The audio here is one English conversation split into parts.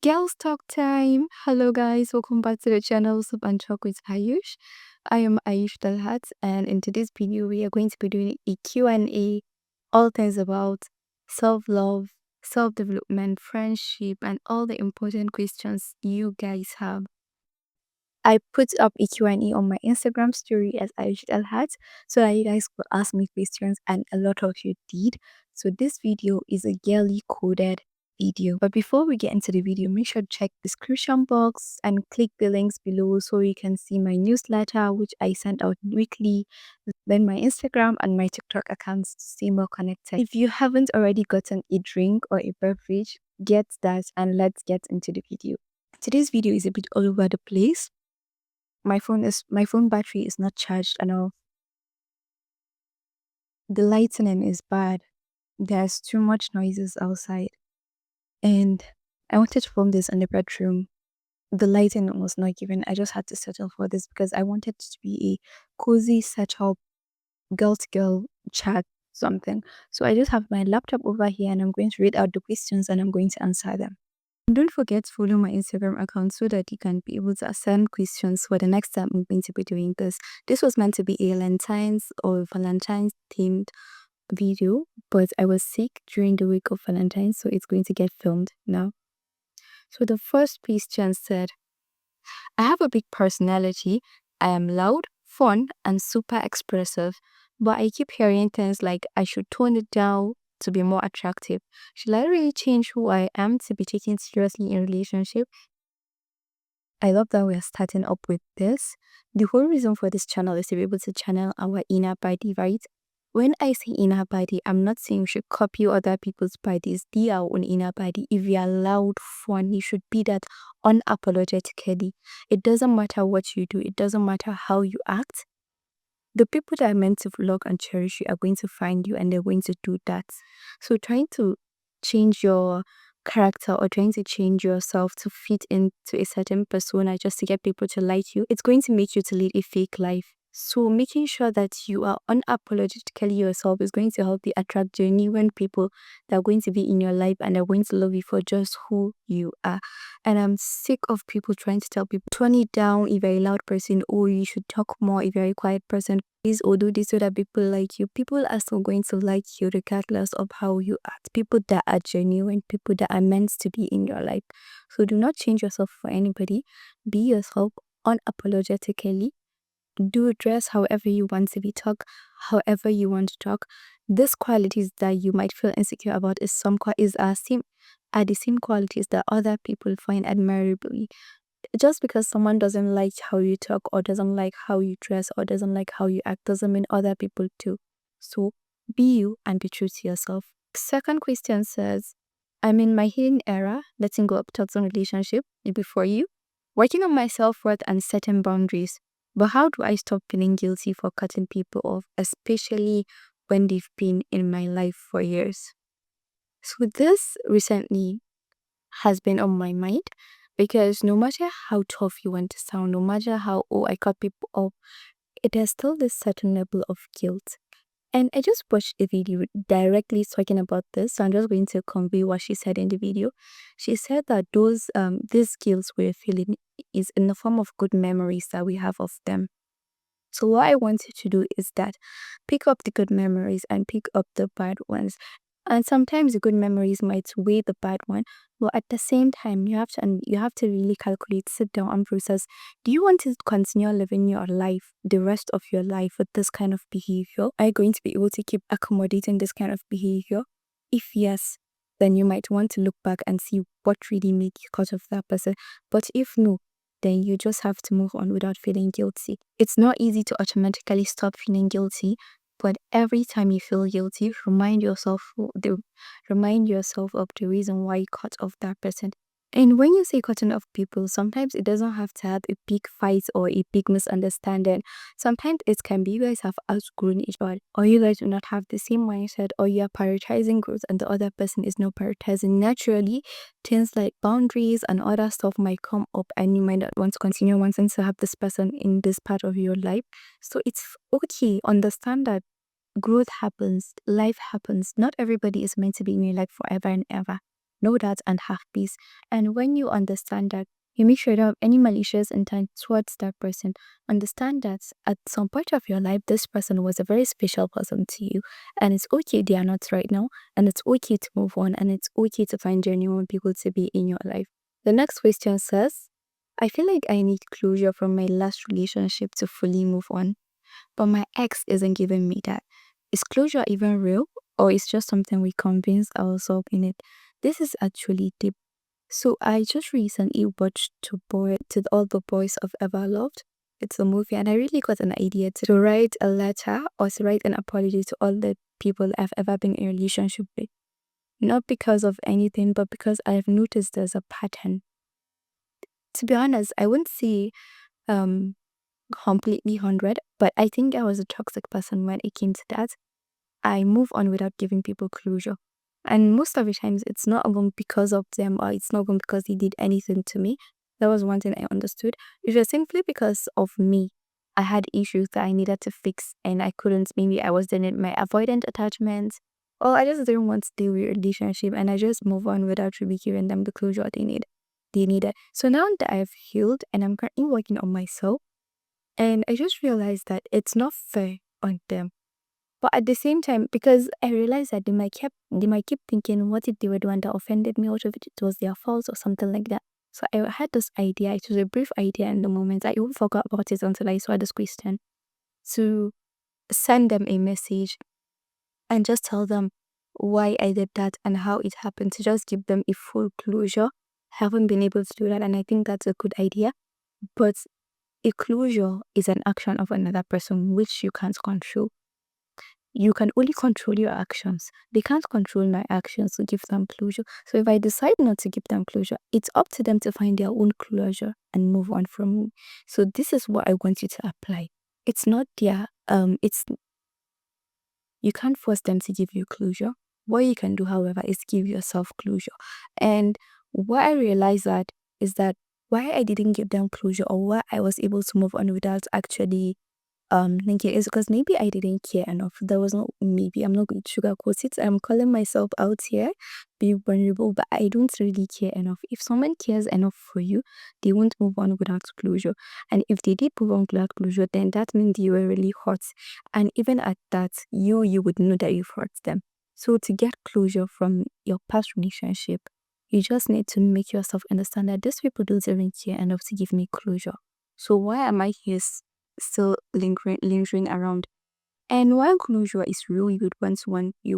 Girls Talk Time. Hello, guys. Welcome back to the channel Soup and Talk with Ayush. I am Ayush Dalhat, and in today's video, we are going to be doing a Q&A, all things about self-love, self-development, friendship, and all the important questions you guys have. I put up a Q&A on my Instagram story as Ayush Dalhat, so that you guys could ask me questions, and a lot of you did. So this video is a girly coded video. But before we get into the video, make sure to check the description box and click the links below so you can see my newsletter, which I send out weekly, then my Instagram and my TikTok accounts to stay more connected. If you haven't already gotten a drink or a beverage, get that and let's get into the video. Today's video is a bit all over the place. My phone battery is not charged and all. The lighting is bad. There's too much noises outside. And I wanted to film this in the bedroom. The lighting was not given. I just had to settle for this because I wanted it to be a cozy setup, girl to girl chat something. So I just have my laptop over here and I'm going to read out the questions and I'm going to answer them. And don't forget to follow my Instagram account so that you can be able to send questions for the next time I'm going to be doing this. This was meant to be a Valentine's themed video, but I was sick during the week of Valentine's, so it's going to get filmed now. So the first question said, I have a big personality. I am loud, fun, and super expressive, but I keep hearing things like I should tone it down to be more attractive. Should I really change who I am to be taken seriously in relationship? I love that we are starting up with this. The whole reason for this channel is to be able to channel our inner body, right? When I say inner body, I'm not saying you should copy other people's bodies. They are our own inner body. If you are loud, fun, you should be that unapologetically. It doesn't matter what you do. It doesn't matter how you act. The people that are meant to love and cherish you are going to find you and they're going to do that. So trying to change your character or trying to change yourself to fit into a certain persona just to get people to like you, it's going to make you to lead a fake life. So making sure that you are unapologetically yourself is going to help you attract genuine people that are going to be in your life and are going to love you for just who you are. And I'm sick of people trying to tell people, tone it down if you're a loud person, or you should talk more if you're a quiet person. Please, or do this so that people like you. People are still going to like you regardless of how you act. People that are genuine, people that are meant to be in your life. So do not change yourself for anybody. Be yourself unapologetically. Do dress however you want to be, talk however you want to talk. These qualities that you might feel insecure about are the same qualities that other people find admirably. Just because someone doesn't like how you talk or doesn't like how you dress or doesn't like how you act doesn't mean other people do. So be you and be true to yourself. Second question says, I'm in my hidden era, letting go of toxic relationship before you, working on my self-worth and setting boundaries. But how do I stop feeling guilty for cutting people off, especially when they've been in my life for years? So this recently has been on my mind because no matter how tough you want to sound, no matter how, oh, I cut people off, it has still this certain level of guilt. And I just watched a video directly talking about this. So I'm just going to convey what she said in the video. She said that these guilt we're feeling is in the form of good memories that we have of them. So what I want you to do is that pick up the good memories and pick up the bad ones. And sometimes the good memories might weigh the bad one, but at the same time, you have to really calculate, sit down, and process. Do you want to continue living your life, the rest of your life, with this kind of behavior? Are you going to be able to keep accommodating this kind of behavior? If yes, then you might want to look back and see what really made you cut off that person. But if no, then you just have to move on without feeling guilty. It's not easy to automatically stop feeling guilty, but every time you feel guilty, remind yourself of the reason why you cut off that person. And when you say cutting off people, sometimes it doesn't have to have a big fight or a big misunderstanding. Sometimes it can be you guys have outgrown each other, or you guys do not have the same mindset, or you are prioritizing growth and the other person is not prioritizing. Naturally, things like boundaries and other stuff might come up, and you might not want to continue wanting to have this person in this part of your life. So it's okay. Understand that growth happens, life happens. Not everybody is meant to be in your life forever and ever. Know that and have peace. And when you understand that, you make sure you don't have any malicious intent towards that person. Understand that at some point of your life, this person was a very special person to you. And it's okay they are not right now. And it's okay to move on. And it's okay to find genuine people to be in your life. The next question says, I feel like I need closure from my last relationship to fully move on, but my ex isn't giving me that. Is closure even real, or is just something we convince ourselves in it? This is actually deep. So I just recently watched To All the Boys I've Ever Loved. It's a movie, and I really got an idea to write a letter or to write an apology to all the people I've ever been in a relationship with. Not because of anything, but because I've noticed there's a pattern. To be honest, I wouldn't say um completely 100, but I think I was a toxic person when it came to that. I move on without giving people closure. And most of the times, it's not even because of them or it's not even because they did anything to me. That was one thing I understood. It was simply because of me. I had issues that I needed to fix and I couldn't. Maybe I was in my avoidant attachment, or I just didn't want to deal with a relationship and I just move on without really giving them the closure they needed. So now that I've healed and I'm currently working on myself, and I just realized that it's not fair on them. But at the same time, because I realized that they might keep thinking, what if they were the one that offended me? What if it was their fault or something like that? So I had this idea. It was a brief idea in the moment. I even forgot about it until I saw this question, to send them a message and just tell them why I did that and how it happened, to just give them a full closure. I haven't been able to do that, and I think that's a good idea. But a closure is an action of another person which you can't control. You can only control your actions. They can't control my actions to give them closure. So if I decide not to give them closure, it's up to them to find their own closure and move on from me. So this is what I want you to apply. It's not their it's you can't force them to give you closure. What you can do, however, is give yourself closure. And what I realized that is that why I didn't give them closure, or why I was able to move on without actually thank you, is because maybe I didn't care enough. There was not, maybe I'm not going to sugarcoat it. I'm calling myself out here, be vulnerable, but I don't really care enough. If someone cares enough for you, they won't move on without closure. And if they did move on without closure, then that means you were really hurt. And even at that, you would know that you've hurt them. So to get closure from your past relationship, you just need to make yourself understand that these people don't even care enough to give me closure. So why am I here still lingering around? And while closure is real, you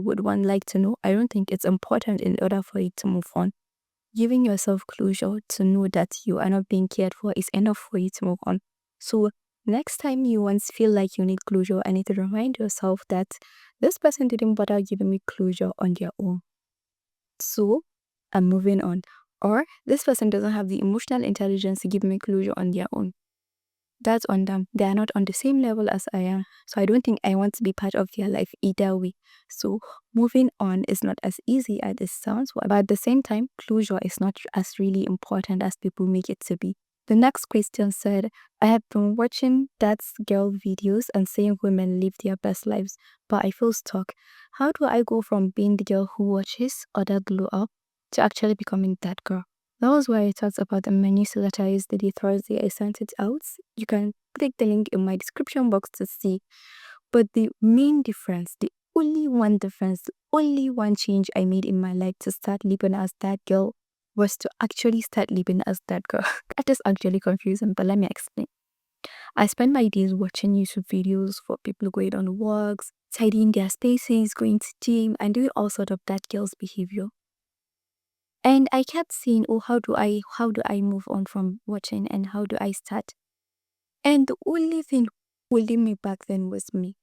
would want like to know, I don't think it's important in order for you to move on. Giving yourself closure to know that you are not being cared for is enough for you to move on. So next time you once feel like you need closure, I need to remind yourself that this person didn't bother giving me closure on their own. So I'm moving on. Or this person doesn't have the emotional intelligence to give me closure on their own. That's on them. They are not on the same level as I am. So I don't think I want to be part of their life either way. So moving on is not as easy as it sounds, but at the same time, closure is not as really important as people make it to be. The next question said, I have been watching that girl videos and seeing women live their best lives, but I feel stuck. How do I go from being the girl who watches other glow up to actually becoming that girl? That was why I talked about the menu that I used the Thursday I sent it out. You can click the link in my description box to see. But the main difference, the only one difference, the only one change I made in my life to start living as that girl was to actually start living as that girl. That is actually confusing, but let me explain. I spend my days watching YouTube videos for people going on walks, tidying their spaces, going to gym, and doing all sort of that girl's behavior. And I kept saying, oh, how do I move on from watching and how do I start? And the only thing holding me back then was me.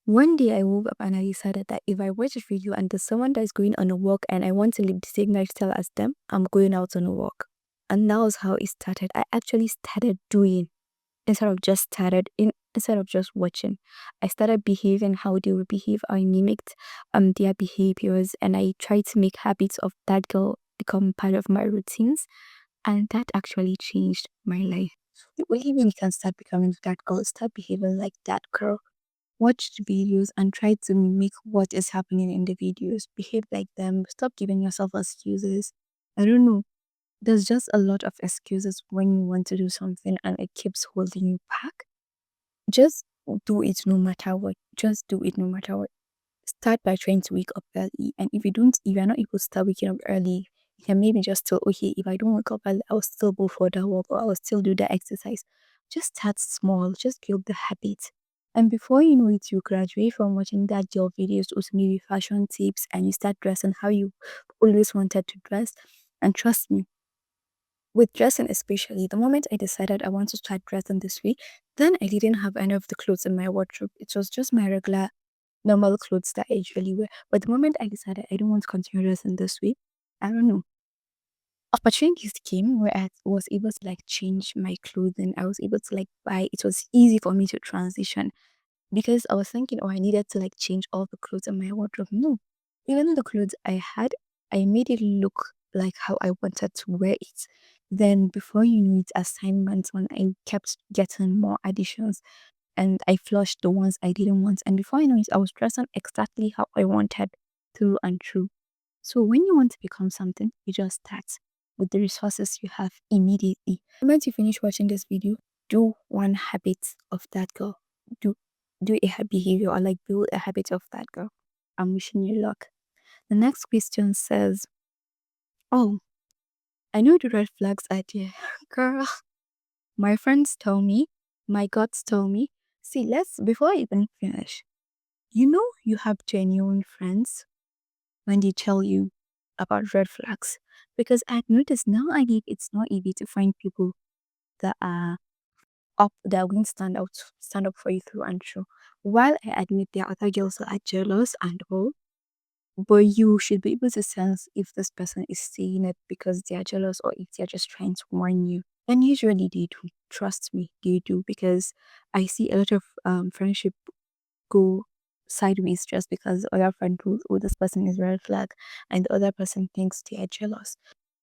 One day I woke up and I decided that if I watch a video and there's someone that's going on a walk and I want to live the same lifestyle as them, I'm going out on a walk. And that was how it started. I actually started doing instead of just watching. I started behaving how they would behave. I mimicked their behaviors and I tried to make habits of that girl become part of my routines. And that actually changed my life. The only way you can start becoming that girl is start behaving like that girl. Watch the videos and try to mimic what is happening in the videos. Behave like them. Stop giving yourself excuses. I don't know. There's just a lot of excuses when you want to do something and it keeps holding you back. Just do it no matter what. Just do it no matter what. Start by trying to wake up early. And if you're not able to start waking up early, you can maybe just tell, okay, if I don't wake up early, I'll still go for that walk or I'll still do the exercise. Just start small, just build the habit. And before you know it, you graduate from watching that girl videos to maybe fashion tips and you start dressing how you always wanted to dress. And trust me, with dressing especially, the moment I decided I want to start dressing this way, then I didn't have any of the clothes in my wardrobe. It was just my regular normal clothes that I usually wear. But the moment I decided I don't want to continue dressing this way, I don't know. Opportunities came where I was able to like change my clothing. I was able to like buy. It was easy for me to transition because I was thinking, oh, I needed to like change all the clothes in my wardrobe. No, even the clothes I had, I made it look like how I wanted to wear it. Then before you know it, as time went on, I kept getting more additions and I flushed the ones I didn't want. And before I know it, I was dressing exactly how I wanted through and through. So when you want to become something, you just start with the resources you have immediately. The moment you finish watching this video, do one habit of that girl. Do do a behavior or like build a habit of that girl. I'm wishing you luck. The next question says, oh, I know the red flags are there. Girl, my friends tell me, my guts tell me. See, let's before I even finish, you know you have genuine friends when they tell you about red flags. Because I've noticed now it's not easy to find people that are that are going to stand up for you through and through. While I admit there are other girls that are jealous and all, but you should be able to sense if this person is saying it because they are jealous or if they're just trying to warn you. And usually they do. Trust me, they do because I see a lot of friendship go sideways just because the other friend knows, oh, this person is red flag, and the other person thinks they are jealous.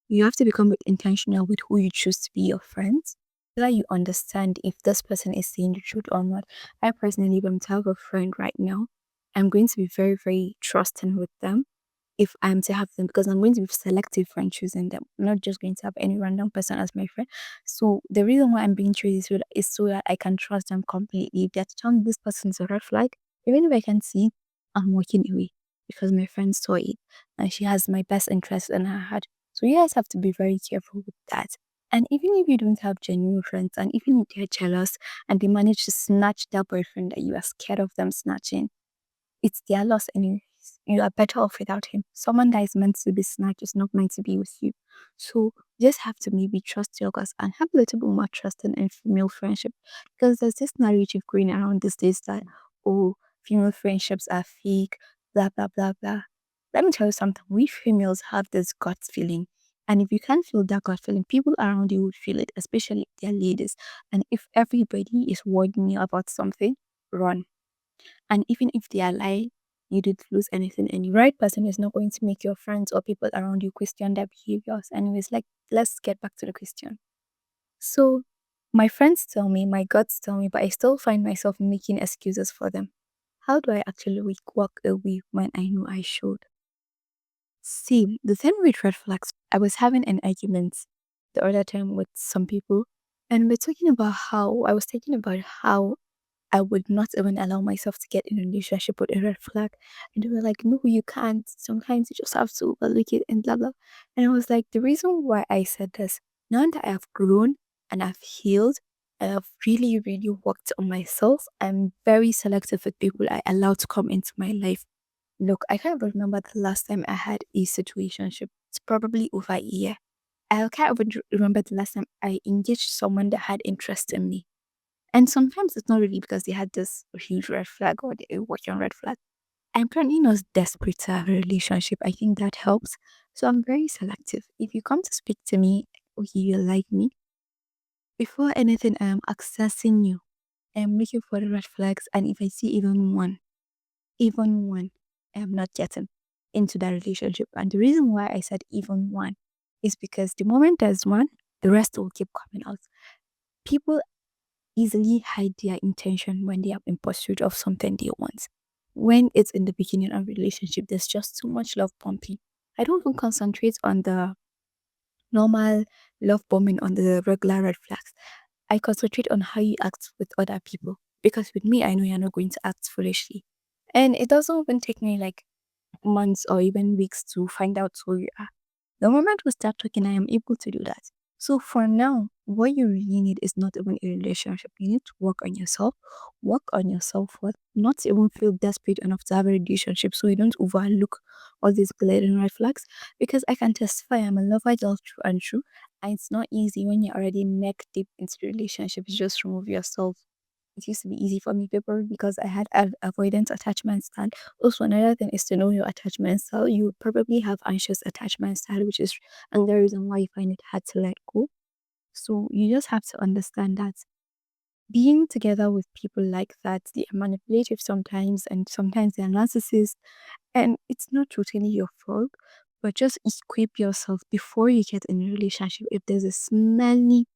You have to become intentional with who you choose to be your friends so that you understand if this person is saying the truth or not. I personally, if I'm to have a friend right now, I'm going to be very, very trusting with them if I'm to have them because I'm going to be selective when choosing them. I'm not just going to have any random person as my friend. So the reason why I'm being choosy is so that I can trust them completely. If they're telling me this person's a red flag, even if I can see, I'm walking away because my friend saw it and she has my best interest in her heart. So you guys have to be very careful with that. And even if you don't have genuine friends, and even if they're jealous and they manage to snatch that boyfriend that you are scared of them snatching, it's their loss anyways. You are better off without him. Someone that is meant to be snatched is not meant to be with you. So you just have to maybe trust your guts and have a little bit more trust in female friendship. Because there's this narrative going around these days that, oh, female friendships are fake, blah, blah, blah, blah. Let me tell you something. We females have this gut feeling. And if you can't feel that gut feeling, people around you would feel it, especially if they're ladies. And if everybody is warning you about something, run. And even if they are lying, you didn't lose anything. And the right person is not going to make your friends or people around you question their behaviors. Anyways, like, let's get back to the question. So, my friends tell me, my guts tell me, but I still find myself making excuses for them. How do I actually walk away when I know I should? See, the thing with red flags, I was having an argument the other time with some people, and we're talking about how I was talking about how I would not even allow myself to get in a relationship with a red flag. And they were like, no, you can't. Sometimes you just have to overlook it and blah, blah. And I was like, the reason why I said this, now that I have grown and I've healed and I've really, really worked on myself, I'm very selective with people I allow to come into my life. Look, I can't even remember the last time I had a situationship. It's probably over a year. I can't even remember the last time I engaged someone that had interest in me. And sometimes it's not really because they had this huge red flag or they were working on red flag. I'm currently not desperate to have a relationship. I think that helps. So I'm very selective. If you come to speak to me, okay, you like me, before anything, I am accessing you. I am looking for the red flags. And if I see even one, I am not getting into that relationship. And the reason why I said even one is because the moment there's one, the rest will keep coming out. People easily hide their intention when they are in pursuit of something they want. When it's in the beginning of a relationship, there's just too much love pumping. I don't even concentrate on the normal love bombing, on the regular red flags. I concentrate on how you act with other people. Because with me, I know you're not going to act foolishly. And it doesn't even take me like months or even weeks to find out who you are. The moment we start talking, I am able to do that. So for now, what you really need is not even a relationship. You need to work on your self worth, not even feel desperate enough to have a relationship so you don't overlook all these glaring red flags. Because I can testify I'm a lover just true and true. And it's not easy when you're already neck deep into the relationship. You just remove yourself. It used to be easy for me people because I had an avoidant attachment style. Also, another thing is to know your attachment style. You would probably have anxious attachment style, which is another reason why you find it hard to let go. So you just have to understand that being together with people like that, they are manipulative sometimes, and sometimes they're narcissists, and it's not totally your fault. But just equip yourself before you get in a relationship. If there's a smelly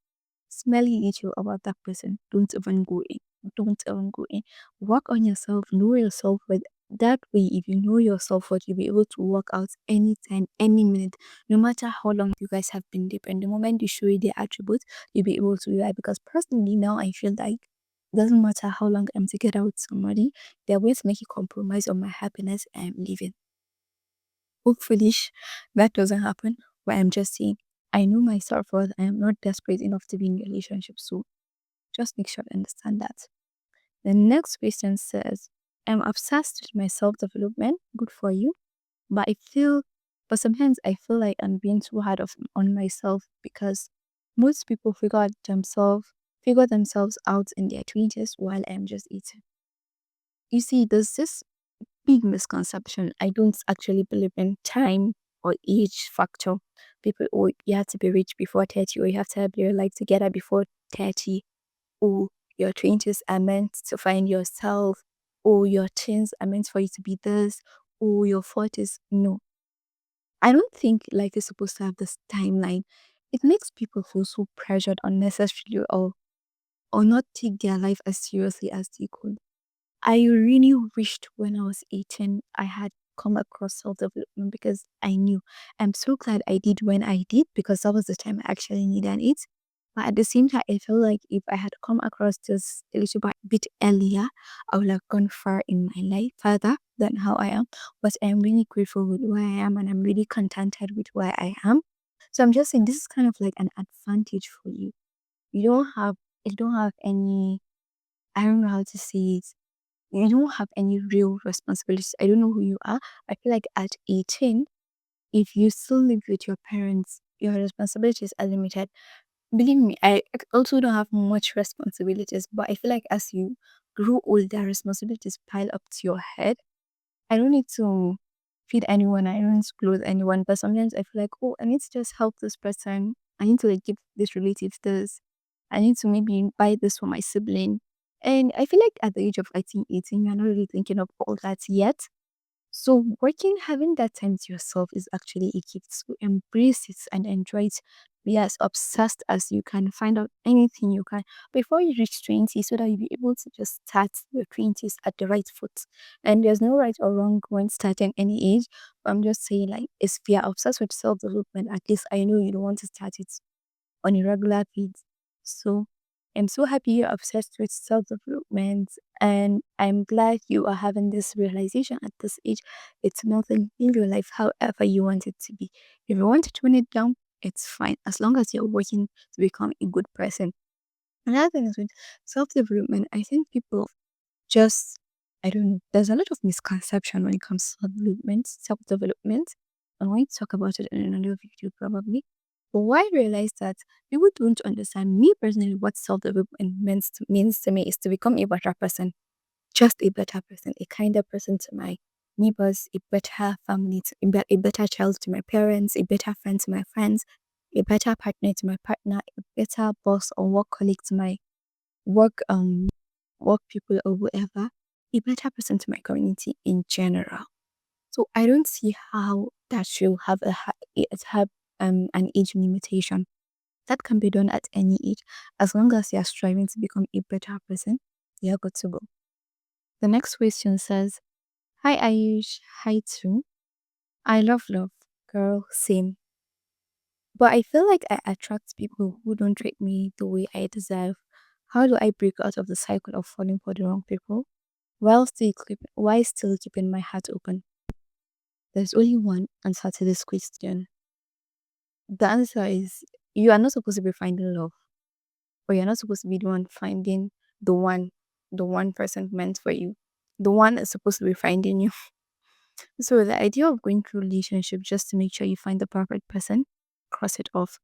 detail about that person, don't even go in. Don't even go in. Work on yourself, know yourself with that way. If you know yourself, what you'll be able to work out anytime, any minute, no matter how long you guys have been deep. And the moment you show you their attributes, you'll be able to do that. Because personally, now I feel like doesn't matter how long I'm together with somebody, they're going to make a compromise on my happiness. I'm leaving. Hopefully, that doesn't happen. But I'm just saying, I know myself worth. I am not desperate enough to be in a relationship. So just make sure to understand that. The next question says, I'm obsessed with my self development. Good for you. But but sometimes I feel like I'm being too hard on myself because most people figure themselves out in their 20s while I'm just 18. You see, there's this big misconception. I don't actually believe in time or age factor. People, oh, you have to be rich before 30, or you have to have your life together before 30, or your 20s are meant to find yourself, or your teens are meant for you to be this, or your 40s. No, I don't think life is supposed to have this timeline. It makes people feel so pressured unnecessarily, or not take their life as seriously as they could. I really wished when I was 18 I had come across self development because I knew. I'm so glad I did when I did because that was the time I actually needed it. But at the same time, I feel like if I had come across this a little bit earlier, I would have gone far in my life, further than how I am. But I'm really grateful with where I am and I'm really contented with where I am. So I'm just saying this is kind of like an advantage for you. You don't have any, I don't know how to say it, you don't have any real responsibilities. I don't know who you are. I feel like at 18, if you still live with your parents, your responsibilities are limited. Believe me, also don't have much responsibilities, but I feel like as you grow older, responsibilities pile up to your head. I don't need to feed anyone, I don't need to clothe anyone, but sometimes I feel like, oh, I need to just help this person. I need to like give this relative this. I need to maybe buy this for my sibling. And I feel like at the age of 18, you're not really thinking of all that yet. So working, having that time to yourself is actually a gift. So embrace it and enjoy it. Be as obsessed as you can. Find out anything you can before you reach 20 so that you'll be able to just start your 20s at the right foot. And there's no right or wrong when starting any age. I'm just saying like if you're obsessed with self-development, at least I know you don't want to start it on a regular basis. So I'm so happy you're obsessed with self development, and I'm glad you are having this realization at this age. It's nothing in your life, however, you want it to be. If you want to tone it down, it's fine as long as you're working to become a good person. Another thing is with self development, I think people just, I don't know, there's a lot of misconception when it comes to self development. I want to talk about it in another video probably. But why I realized that people don't understand me personally what self development means to me is to become a better person, just a better person, a kinder person to my neighbors, a better family, a better child to my parents, a better friend to my friends, a better partner to my partner, a better boss or work colleague to my work work people or whoever, a better person to my community in general. So I don't see how that should have it have an age limitation. That can be done at any age. As long as you are striving to become a better person, you're good to go. The next question says, Hi Ayush, hi too. I love love. Girl, same. But I feel like I attract people who don't treat me the way I deserve. How do I break out of the cycle of falling for the wrong people while still keeping my heart open? There's only one answer to this question. The answer is you are not supposed to be finding love, or you're not supposed to be the one finding the one, the one person meant for you. The one is supposed to be finding you. So the idea of going through relationship just to make sure you find the perfect person, cross it off.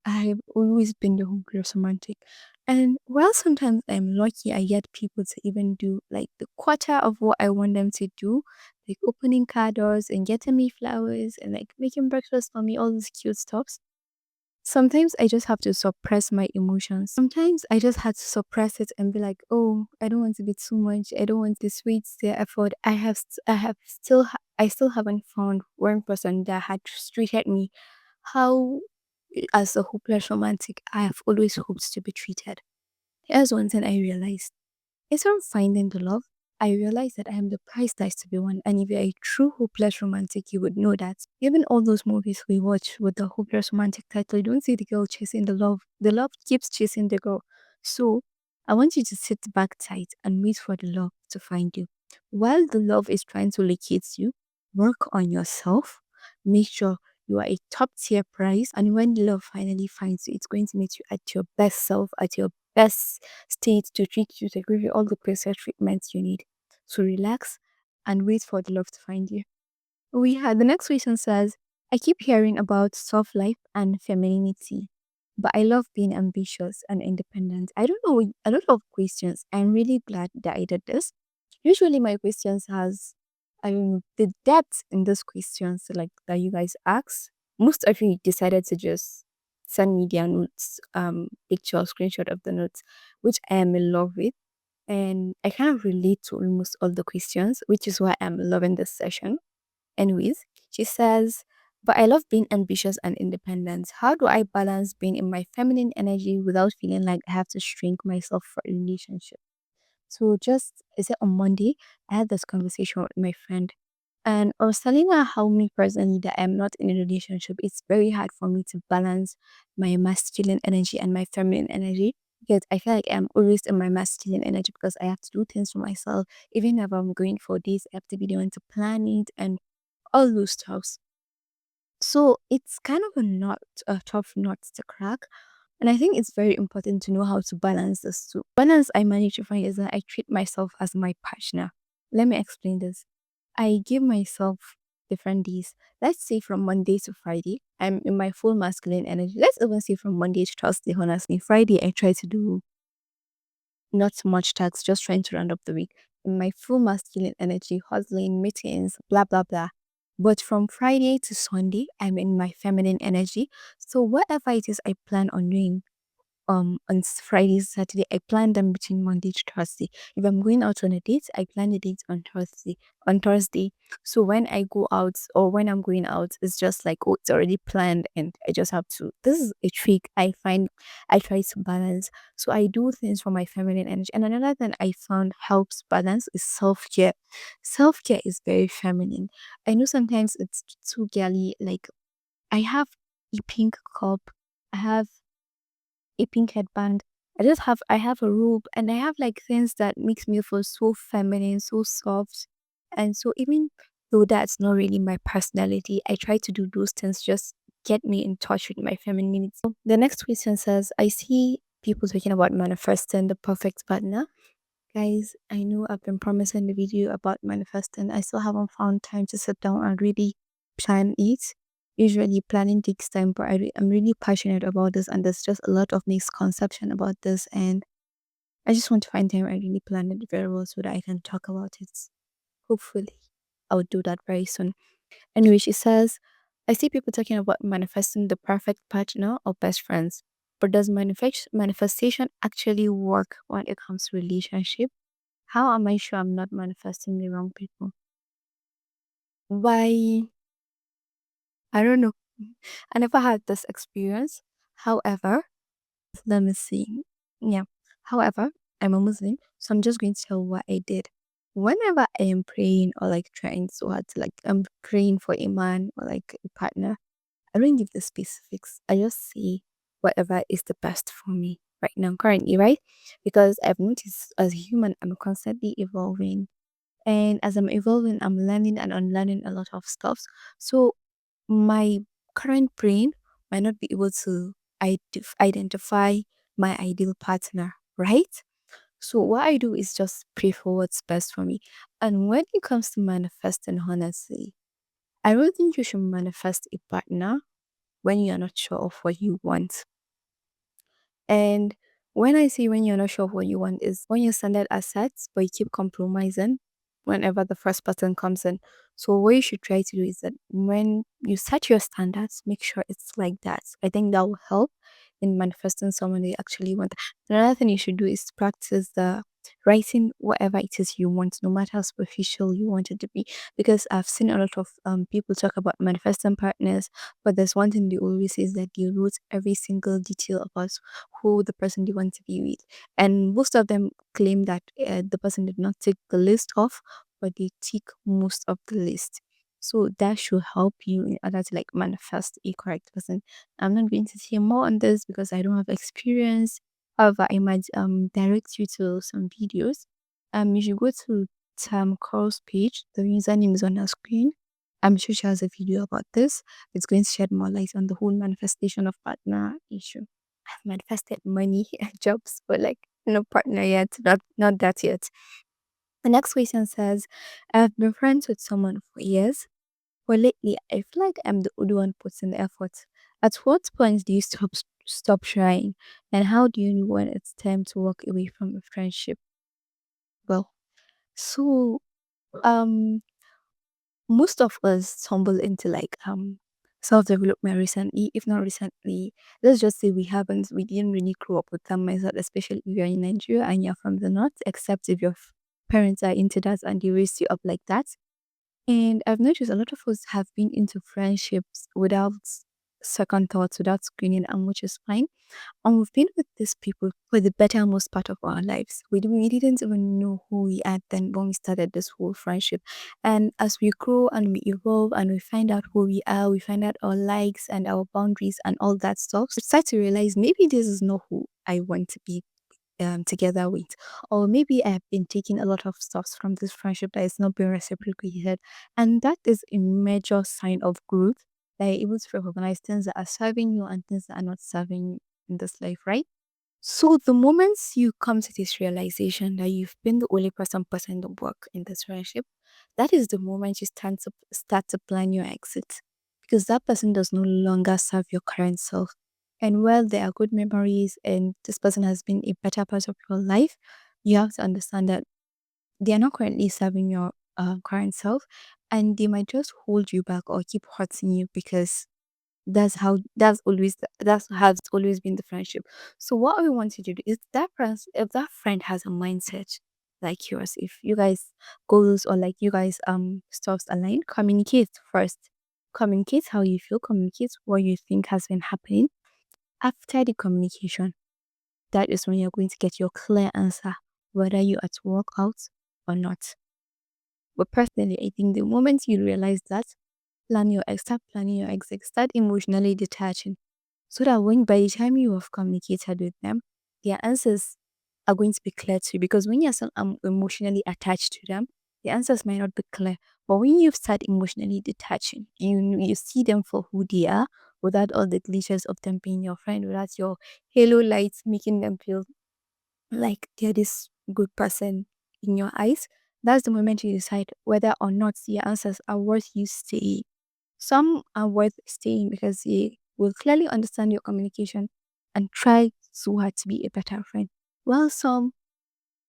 I've always been the hopeless romantic. And while sometimes I'm lucky, I get people to even do like the quarter of what I want them to do, like opening car doors and getting me flowers and like making breakfast for me, all these cute stuff. Sometimes I just have to suppress my emotions. Sometimes I just had to suppress it and be like, "Oh, I don't want to be too much. I don't want this sweet their effort. I have still, I still haven't found one person that had treated me how, as a hopeless romantic, I have always hoped to be treated." Here's one thing I realized. Instead of finding the love, I realized that I am the price tag to be won. And if you're a true hopeless romantic, you would know that. Even all those movies we watch with the hopeless romantic title, you don't see the girl chasing the love. The love keeps chasing the girl. So I want you to sit back tight and wait for the love to find you. While the love is trying to locate you, work on yourself. Make sure you are a top tier prize. And when the love finally finds you, it's going to meet you at your best self, at your best state to treat you, to give you all the preset treatments you need. So relax and wait for the love to find you. We had the next question says, I keep hearing about soft life and femininity, but I love being ambitious and independent. I don't know a lot of questions. I'm really glad that I did this. Usually my questions has the depth in those questions like that you guys ask. Most of you decided to just send me their notes, picture or screenshot of the notes, which I am in love with. And I kind of relate to almost all the questions, which is why I'm loving this session. Anyways, she says, but I love being ambitious and independent. How do I balance being in my feminine energy without feeling like I have to shrink myself for a relationship? So just is it on Monday? I had this conversation with my friend, and I was telling her how me personally that I'm not in a relationship. It's very hard for me to balance my masculine energy and my feminine energy because I feel like I'm always in my masculine energy because I have to do things for myself. Even if I'm going for days, I have to be the one to plan it and all those stuff. So it's kind of a tough nut to crack. And I think it's very important to know how to balance this too. Balance I manage to find is that I treat myself as my partner. Let me explain this. I give myself different days. Let's say from Monday to Friday, I'm in my full masculine energy. Let's even say from Monday to Thursday, honestly. Friday, I try to do not much tasks, just trying to round up the week. In my full masculine energy, hustling, meetings, blah, blah, blah. But from Friday to Sunday, I'm in my feminine energy. So whatever it is I plan on doing, on Friday, Saturday, I plan them between Monday to Thursday. If I'm going out on a date, I plan the date on Thursday. On Thursday. So when I go out or when I'm going out, it's just like, oh, it's already planned and I just have to. This is a trick I find I try to balance. So I do things for my feminine energy. And another thing I found helps balance is self-care. Self-care is very feminine. I know sometimes it's too girly, like I have a pink cup. I have a pink headband. I have a robe and I have like things that makes me feel so feminine, so soft. And so even though that's not really my personality, I try to do those things just get me in touch with my femininity. So the next question says, I see people talking about manifesting the perfect partner. Guys, I know I've been promising the video about manifesting. I still haven't found time to sit down and really plan it. Usually, planning takes time, but I'm really passionate about this, and there's just a lot of misconception about this. And I just want to find time and really plan it very well so that I can talk about it. Hopefully, I'll do that very soon. Anyway, she says, I see people talking about manifesting the perfect partner or best friends. But does manifestation actually work when it comes to relationship? How am I sure I'm not manifesting the wrong people? By I don't know. I never had this experience. However, let me see. Yeah. However, I'm a Muslim, so I'm just going to tell what I did. Whenever I am praying or like trying so hard to like I'm praying for a man or like a partner, I don't give the specifics. I just say whatever is the best for me right now, currently, right? Because I've noticed as a human, I'm constantly evolving. And as I'm evolving, I'm learning and unlearning a lot of stuff. So my current brain might not be able to identify my ideal partner, right? So what I do is just pray for what's best for me. And when it comes to manifesting, honestly, I don't think you should manifest a partner when you're not sure of what you want. And when I say when you're not sure of what you want is when you standard assets, but you keep compromising whenever the first person comes in. So what you should try to do is that when you set your standards, make sure it's like that. I think that will help in manifesting someone they actually want. Another thing you should do is practice the writing whatever it is you want, no matter how superficial you want it to be. Because I've seen a lot of people talk about manifesting partners, but there's one thing they always say is that they wrote every single detail about who the person they want to be with. And most of them claim that the person did not take the list off, but they tick most of the list. So that should help you in order to like manifest a correct person. I'm not going to say more on this because I don't have experience. However, I might direct you to some videos. You should go to Tam Carl's page. The username is on our screen. I'm sure she has a video about this. It's going to shed more light on the whole manifestation of partner issue. I've manifested money and jobs, but like no partner yet. Not that yet. The next question says, I've been friends with someone for years, but lately I feel like I'm the only one putting the effort. At what point do you stop trying? And how do you know when it's time to walk away from a friendship? Well, so um most of us stumble into like self-development recently. If not recently, let's just say we didn't really grow up with that mindset, especially if you're in Nigeria and you're from the north, except if your parents are into that and they raised you up like that. And I've noticed a lot of us have been into friendships without second thoughts, without screening, and which is fine. And we've been with these people for the better most part of our lives. We didn't even know who we are then when we started this whole friendship. And as we grow and we evolve and we find out who we are, we find out our likes and our boundaries and all that stuff, we start to realize maybe this is not who I want to be together with. Or maybe I've been taking a lot of stuff from this friendship that is not being reciprocated. And that is a major sign of growth that you're able to recognize things that are serving you and things that are not serving you in this life, right? So the moments you come to this realization that you've been the only person putting the work in this friendship, that is the moment you start to plan your exit. Because that person does no longer serve your current self. And while there are good memories and this person has been a better part of your life, you have to understand that they are not currently serving your current self and they might just hold you back or keep hurting you because that's how it's always been the friendship. So what we want you to do is that if that friend has a mindset like yours, if you guys goals or like you guys stuffs align, communicate first. Communicate how you feel, communicate what you think has been happening. After the communication, that is when you're going to get your clear answer whether you are to work out or not. But personally, I think the moment you realize that, start planning your exit, start emotionally detaching so that when by the time you have communicated with them, their answers are going to be clear to you. Because when you're so emotionally attached to them, the answers might not be clear. But when you start emotionally detaching, you see them for who they are without all the glitches of them being your friend, without your halo lights making them feel like they're this good person in your eyes. That's the moment you decide whether or not your answers are worth you staying. Some are worth staying because they will clearly understand your communication and try so hard to be a better friend. While some,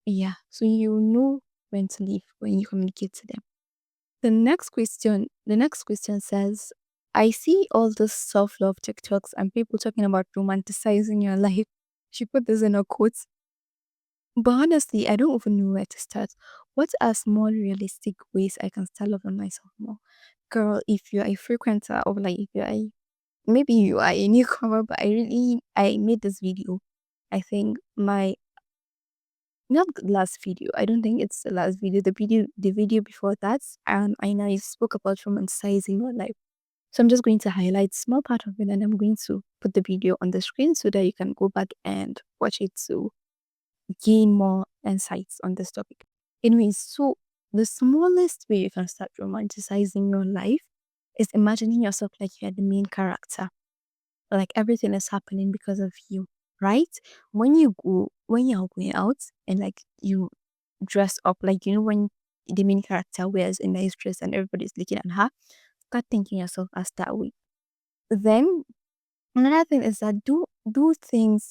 yeah, so you know when to leave when you communicate to them. The next question says, I see all this self-love TikToks and people talking about romanticizing your life. She put this in her quotes. But honestly, I don't even know where to start. What are small realistic ways I can start loving myself more? Girl, if you're a frequenter of like if you're a maybe you are a newcomer, but I made this video. I think my not the last video. I don't think it's the last video. The video before that, I know I spoke about romanticizing your life. So I'm just going to highlight small part of it, and I'm going to put the video on the screen so that you can go back and watch it to gain more insights on this topic. Anyways, so the smallest way you can start romanticizing your life is imagining yourself like you're the main character. Like everything is happening because of you, right? When you're going out and like you dress up, like when the main character wears a nice dress and everybody's looking at her, start thinking yourself as that way. Then another thing is that do things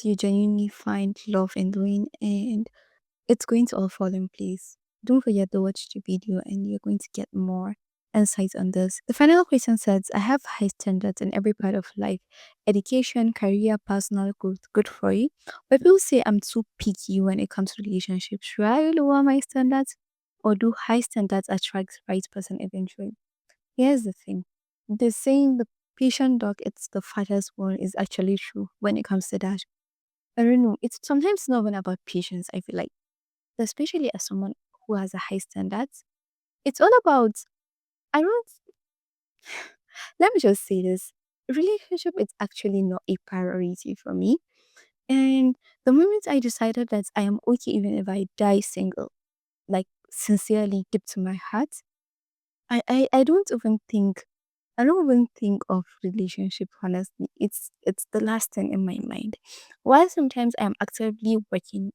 you genuinely find love in doing, and it's going to all fall in place. Don't forget to watch the video and you're going to get more insights on this. The final question says, I have high standards in every part of life: education, career, personal growth. Good for you. But people say I'm too picky when it comes to relationships. Should I lower my standards, or do high standards attract the right person eventually? Here's the thing. The saying the patient dog it's the fattest one is actually true when it comes to that. I don't know. It's sometimes not even about patience, I feel like, especially as someone who has a high standards. It's all about, I don't, let me just say this. Relationship is actually not a priority for me. And the moment I decided that I am okay even if I die single, like sincerely deep to my heart, I I don't even think of relationship honestly. It's the last thing in my mind. While sometimes I'm actively working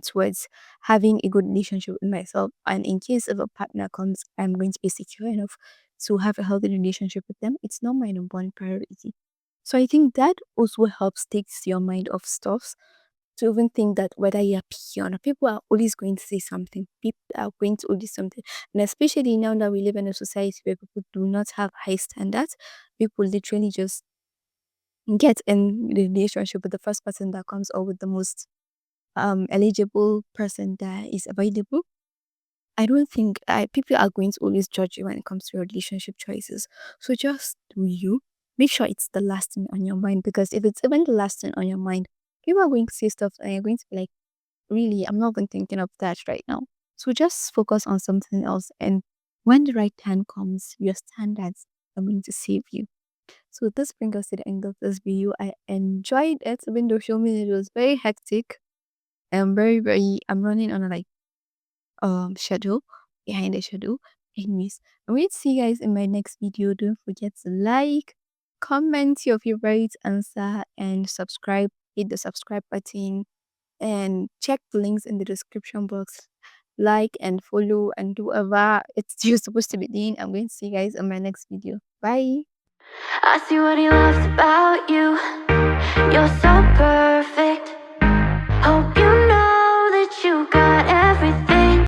towards having a good relationship with myself, and in case if a partner comes, I'm going to be secure enough to have a healthy relationship with them. It's not my number one priority. So I think that also helps takes your mind off stuff, to even think that whether you're picky or not, people are always going to say something. People are going to always something. And especially now that we live in a society where people do not have high standards, people literally just get in the relationship with the first person that comes, or with the most eligible person that is available. I don't think people are going to always judge you when it comes to your relationship choices. So just do you. Make sure it's the last thing on your mind, because if it's even the last thing on your mind, people are going to say stuff and you're going to be like, really, I'm not even thinking of that right now. So just focus on something else. And when the right time comes, your standards are going to save you. So this brings us to the end of this video. I enjoyed it, even though show me it was very hectic. I'm running on a schedule, behind the schedule. Anyways, I'm going to see you guys in my next video. Don't forget to like, comment your favorite answer, and subscribe. Hit the subscribe button and check the links in the description box. Like and follow and do whatever it's you're supposed to be doing. I'm going to see you guys in my next video. Bye. I see what he loves about you. You're so perfect.